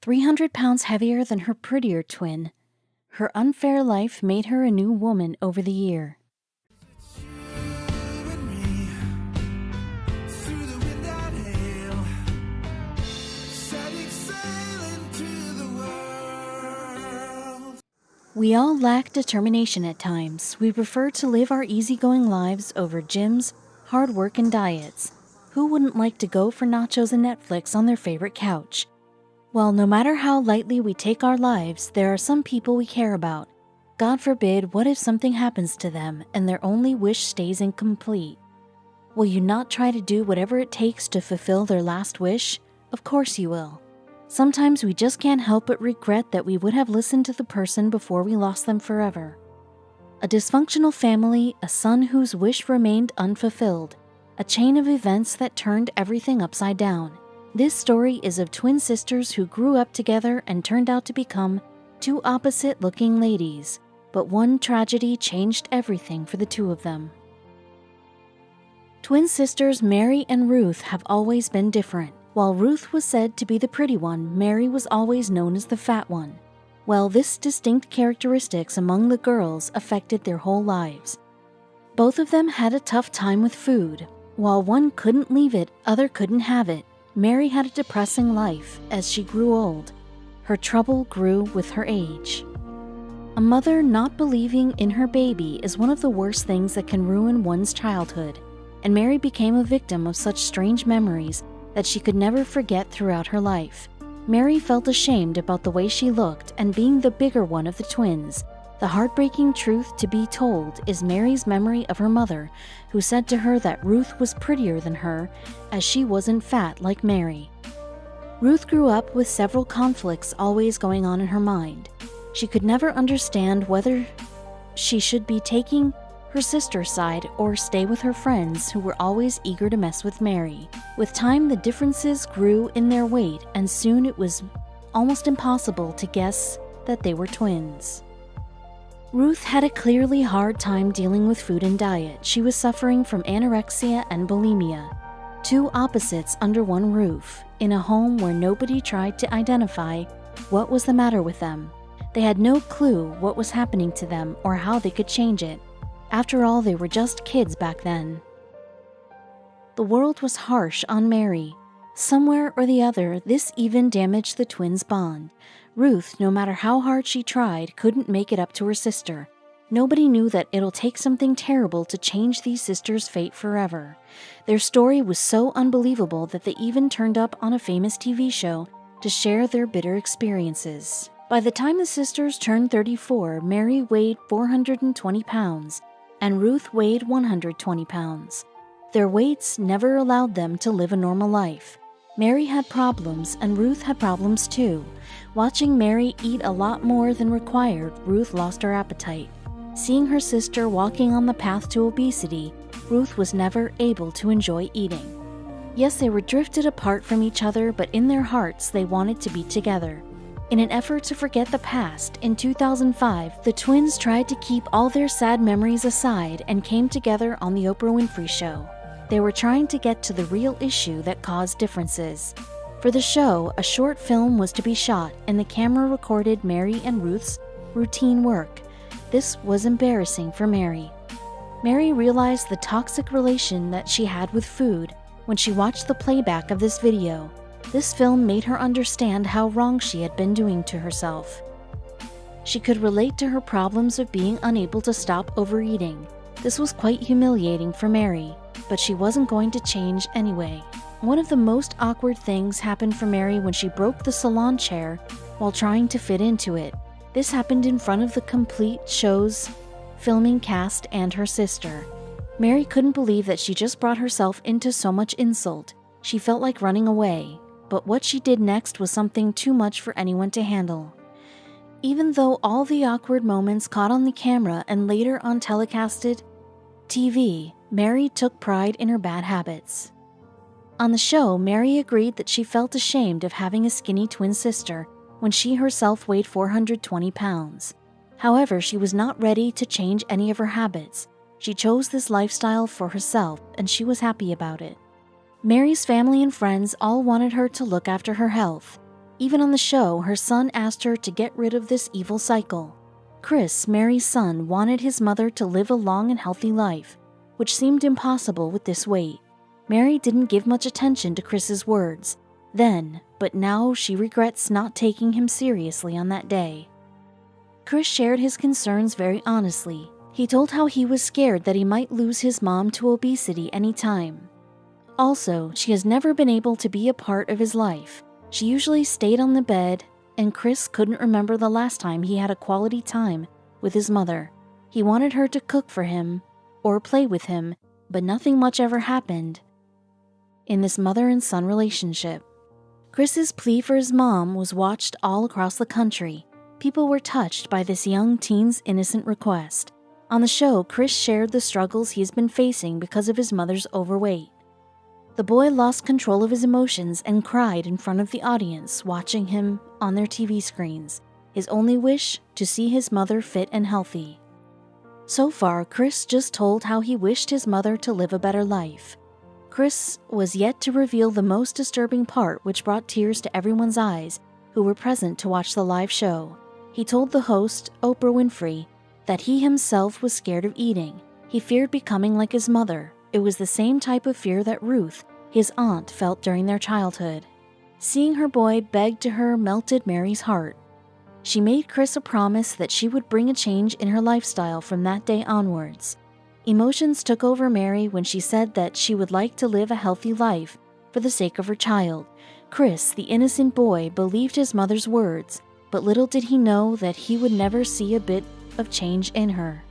300 pounds heavier than her prettier twin. Her unfair life made her a new woman over the year. We all lack determination at times. We prefer to live our easygoing lives over gyms, hard work, and diets. Who wouldn't like to go for nachos and Netflix on their favorite couch? Well, no matter how lightly we take our lives, there are some people we care about. God forbid, what if something happens to them and their only wish stays incomplete? Will you not try to do whatever it takes to fulfill their last wish? Of course you will. Sometimes we just can't help but regret that we would have listened to the person before we lost them forever. A dysfunctional family, a son whose wish remained unfulfilled, a chain of events that turned everything upside down. This story is of twin sisters who grew up together and turned out to become two opposite-looking ladies, but one tragedy changed everything for the two of them. Twin sisters Mary and Ruth have always been different. While Ruth was said to be the pretty one, Mary was always known as the fat one. Well, this distinct characteristics among the girls affected their whole lives. Both of them had a tough time with food. While one couldn't leave it, other couldn't have it. Mary had a depressing life as she grew old. Her trouble grew with her age. A mother not believing in her baby is one of the worst things that can ruin one's childhood, and Mary became a victim of such strange memories that she could never forget throughout her life. Mary felt ashamed about the way she looked, and being the bigger one of the twins, the heartbreaking truth to be told is Mary's memory of her mother, who said to her that Ruth was prettier than her, as she wasn't fat like Mary. Ruth grew up with several conflicts always going on in her mind. She could never understand whether she should be taking her sister's side or stay with her friends who were always eager to mess with Mary. With time, the differences grew in their weight, and soon it was almost impossible to guess that they were twins. Ruth had a clearly hard time dealing with food and diet. She was suffering from anorexia and bulimia, two opposites under one roof, in a home where nobody tried to identify what was the matter with them. They had no clue what was happening to them or how they could change it. After all, they were just kids back then. The world was harsh on Mary. Somewhere or the other, this even damaged the twins' bond. Ruth, no matter how hard she tried, couldn't make it up to her sister. Nobody knew that it'll take something terrible to change these sisters' fate forever. Their story was so unbelievable that they even turned up on a famous TV show to share their bitter experiences. By the time the sisters turned 34, Mary weighed 420 pounds, and Ruth weighed 120 pounds. Their weights never allowed them to live a normal life. Mary had problems, and Ruth had problems too. Watching Mary eat a lot more than required, Ruth lost her appetite. Seeing her sister walking on the path to obesity, Ruth was never able to enjoy eating. Yes, they were drifted apart from each other, but in their hearts they wanted to be together. In an effort to forget the past, in 2005, the twins tried to keep all their sad memories aside and came together on The Oprah Winfrey Show. They were trying to get to the real issue that caused differences. For the show, a short film was to be shot, and the camera recorded Mary and Ruth's routine work. This was embarrassing for Mary. Mary realized the toxic relation that she had with food when she watched the playback of this video. This film made her understand how wrong she had been doing to herself. She could relate to her problems of being unable to stop overeating. This was quite humiliating for Mary, but she wasn't going to change anyway. One of the most awkward things happened for Mary when she broke the salon chair while trying to fit into it. This happened in front of the complete show's filming cast and her sister. Mary couldn't believe that she just brought herself into so much insult. She felt like running away. But what she did next was something too much for anyone to handle. Even though all the awkward moments caught on the camera and later on telecasted TV, Mary took pride in her bad habits. On the show, Mary agreed that she felt ashamed of having a skinny twin sister when she herself weighed 420 pounds. However, she was not ready to change any of her habits. She chose this lifestyle for herself, and she was happy about it. Mary's family and friends all wanted her to look after her health. Even on the show, her son asked her to get rid of this evil cycle. Chris, Mary's son, wanted his mother to live a long and healthy life, which seemed impossible with this weight. Mary didn't give much attention to Chris's words then, but now she regrets not taking him seriously on that day. Chris shared his concerns very honestly. He told how he was scared that he might lose his mom to obesity anytime. Also, she has never been able to be a part of his life. She usually stayed on the bed, and Chris couldn't remember the last time he had a quality time with his mother. He wanted her to cook for him or play with him, but nothing much ever happened in this mother and son relationship. Chris's plea for his mom was watched all across the country. People were touched by this young teen's innocent request. On the show, Chris shared the struggles he has been facing because of his mother's overweight. The boy lost control of his emotions and cried in front of the audience watching him on their TV screens. His only wish, to see his mother fit and healthy. So far, Chris just told how he wished his mother to live a better life. Chris was yet to reveal the most disturbing part, which brought tears to everyone's eyes who were present to watch the live show. He told the host, Oprah Winfrey, that he himself was scared of eating. He feared becoming like his mother. It was the same type of fear that Ruth, his aunt, felt during their childhood. Seeing her boy beg to her melted Mary's heart. She made Chris a promise that she would bring a change in her lifestyle from that day onwards. Emotions took over Mary when she said that she would like to live a healthy life for the sake of her child. Chris, the innocent boy, believed his mother's words, but little did he know that he would never see a bit of change in her.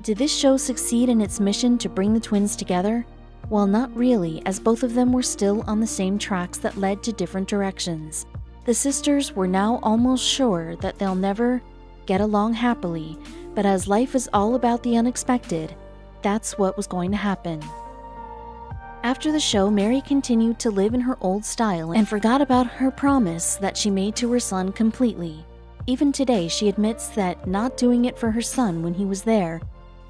Did this show succeed in its mission to bring the twins together? Well, not really, as both of them were still on the same tracks that led to different directions. The sisters were now almost sure that they'll never get along happily, but as life is all about the unexpected, that's what was going to happen. After the show, Mary continued to live in her old style and forgot about her promise that she made to her son completely. Even today, she admits that not doing it for her son when he was there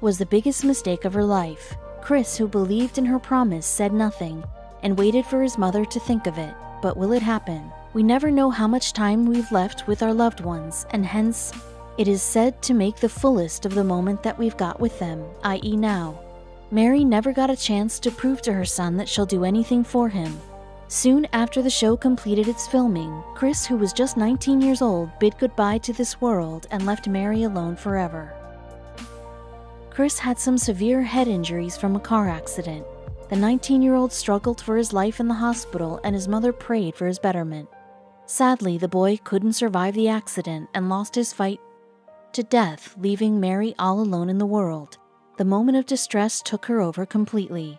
was the biggest mistake of her life. Chris, who believed in her promise, said nothing and waited for his mother to think of it. But will it happen? We never know how much time we've left with our loved ones, and hence, it is said to make the fullest of the moment that we've got with them, i.e. now. Mary never got a chance to prove to her son that she'll do anything for him. Soon after the show completed its filming, Chris, who was just 19 years old, bid goodbye to this world and left Mary alone forever. Chris had some severe head injuries from a car accident. The 19-year-old struggled for his life in the hospital, and his mother prayed for his betterment. Sadly, the boy couldn't survive the accident and lost his fight to death, leaving Mary all alone in the world. The moment of distress took her over completely.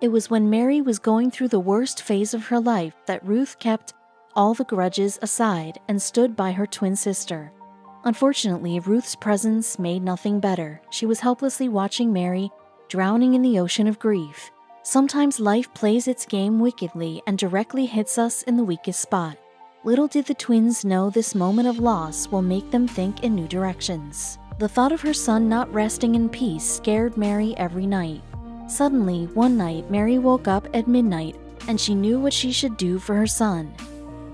It was when Mary was going through the worst phase of her life that Ruth kept all the grudges aside and stood by her twin sister. Unfortunately, Ruth's presence made nothing better. She was helplessly watching Mary drowning in the ocean of grief. Sometimes life plays its game wickedly and directly hits us in the weakest spot. Little did the twins know this moment of loss will make them think in new directions. The thought of her son not resting in peace scared Mary every night. Suddenly, one night, Mary woke up at midnight and she knew what she should do for her son.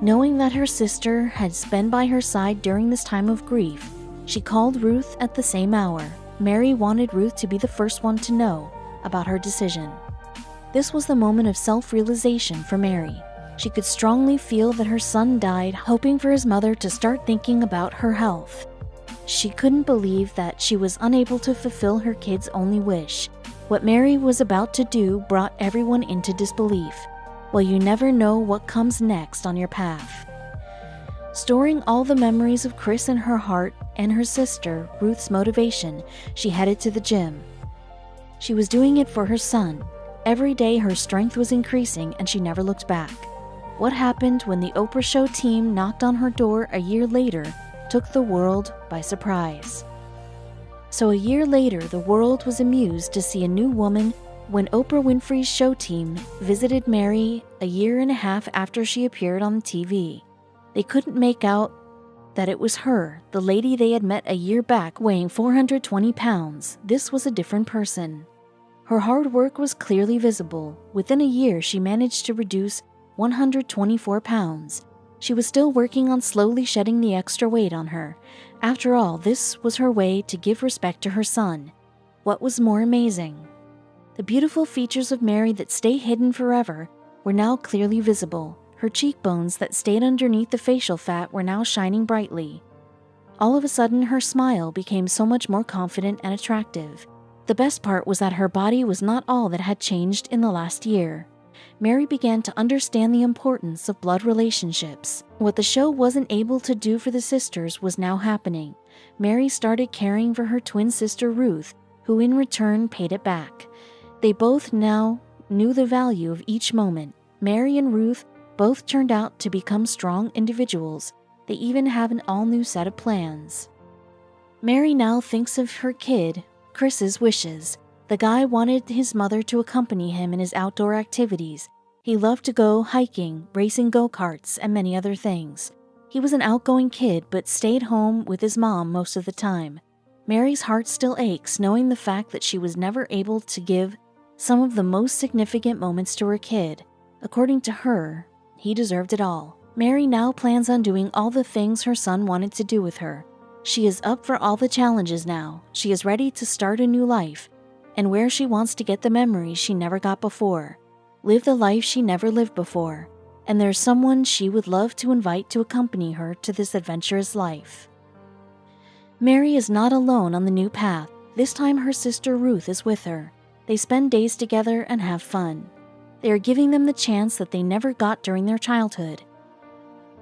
Knowing that her sister had been by her side during this time of grief, she called Ruth at the same hour. Mary wanted Ruth to be the first one to know about her decision. This was the moment of self-realization for Mary. She could strongly feel that her son died, hoping for his mother to start thinking about her health. She couldn't believe that she was unable to fulfill her kid's only wish. What Mary was about to do brought everyone into disbelief. Well, you never know what comes next on your path. Storing all the memories of Chris in her heart and her sister, Ruth's motivation, she headed to the gym. She was doing it for her son. Every day her strength was increasing and she never looked back. What happened when the Oprah Show team knocked on her door a year later took the world by surprise. So a year later, the world was amused to see a new woman when Oprah Winfrey's show team visited Mary a year and a half after she appeared on TV. They couldn't make out that it was her, the lady they had met a year back weighing 420 pounds. This was a different person. Her hard work was clearly visible. Within a year, she managed to reduce 124 pounds. She was still working on slowly shedding the extra weight on her. After all, this was her way to give respect to her son. What was more amazing? The beautiful features of Mary that stay hidden forever were now clearly visible. Her cheekbones that stayed underneath the facial fat were now shining brightly. All of a sudden, her smile became so much more confident and attractive. The best part was that her body was not all that had changed in the last year. Mary began to understand the importance of blood relationships. What the show wasn't able to do for the sisters was now happening. Mary started caring for her twin sister Ruth, who in return paid it back. They both now knew the value of each moment. Mary and Ruth both turned out to become strong individuals. They even have an all-new set of plans. Mary now thinks of her kid, Chris's wishes. The guy wanted his mother to accompany him in his outdoor activities. He loved to go hiking, racing go-karts, and many other things. He was an outgoing kid but stayed home with his mom most of the time. Mary's heart still aches knowing the fact that she was never able to give some of the most significant moments to her kid. According to her, he deserved it all. Mary now plans on doing all the things her son wanted to do with her. She is up for all the challenges now. She is ready to start a new life, and where she wants to get the memories she never got before, live the life she never lived before, and there's someone she would love to invite to accompany her to this adventurous life. Mary is not alone on the new path. This time her sister Ruth is with her. They spend days together and have fun. They are giving them the chance that they never got during their childhood.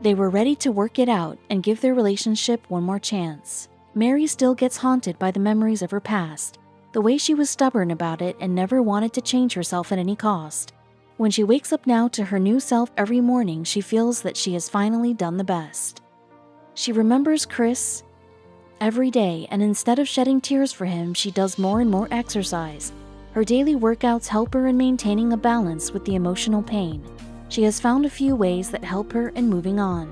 They were ready to work it out and give their relationship one more chance. Mary still gets haunted by the memories of her past, the way she was stubborn about it and never wanted to change herself at any cost. When she wakes up now to her new self every morning, she feels that she has finally done the best. She remembers Chris every day, and instead of shedding tears for him, she does more and more exercise. Her daily workouts help her in maintaining a balance with the emotional pain. She has found a few ways that help her in moving on.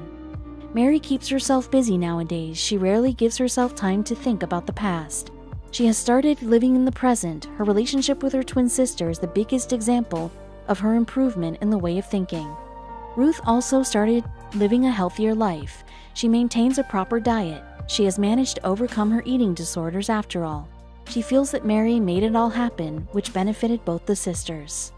Mary keeps herself busy nowadays. She rarely gives herself time to think about the past. She has started living in the present. Her relationship with her twin sister is the biggest example of her improvement in the way of thinking. Ruth also started living a healthier life. She maintains a proper diet. She has managed to overcome her eating disorders after all. She feels that Mary made it all happen, which benefited both the sisters.